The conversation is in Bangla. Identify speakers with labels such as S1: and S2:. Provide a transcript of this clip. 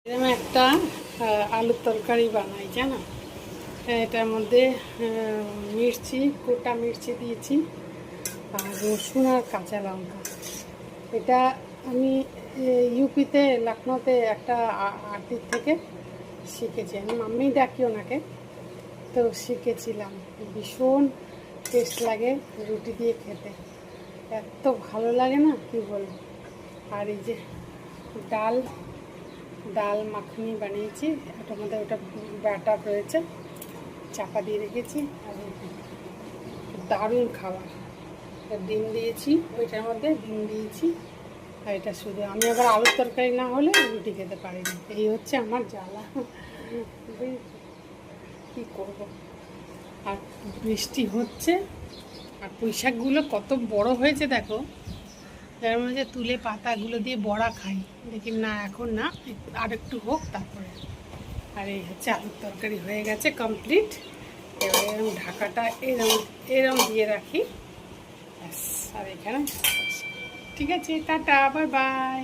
S1: এরকম একটা আলুর তরকারি বানাই জানো। এটার মধ্যে মির্চি, গোটা মির্চি দিয়েছি আর রসুন আর কাঁচা লঙ্কা। এটা আমি ইউপিতে লখনৌতে একটা আর্টির থেকে শিখেছি, আমি মাম্মি ডাকি ওনাকে। তো শিখেছিলাম, ভীষণ টেস্ট লাগে রুটি দিয়ে খেতে, এত ভালো লাগে না কি বলবো। আর এই যে ডাল ডাল মাখনি বানিয়েছি, ওটার মধ্যে ওটা ব্যাটার রয়েছে, চাপা দিয়ে রেখেছি। আর দারুণ খাবার, ডিম দিয়েছি, ওইটার মধ্যে ডিম দিয়েছি। আর এটা শুধু আমি আবার আলুর তরকারি না হলে রুটি খেতে পারি না, এই হচ্ছে আমার জ্বালা। কী করব। আর বৃষ্টি হচ্ছে, আর পুঁই শাকগুলো কত বড় হয়েছে দেখো, যার মধ্যে তুলে পাতাগুলো দিয়ে বড়া খাই। দেখি না এখন না, আর একটু হোক তারপরে। আর এই হচ্ছে আলুর তরকারি হয়ে গেছে কমপ্লিট। এবার এরকম ঢাকাটা এরম দিয়ে রাখি ব্যাস। আর এখানে ঠিক আছে, টাটা, বাই বাই।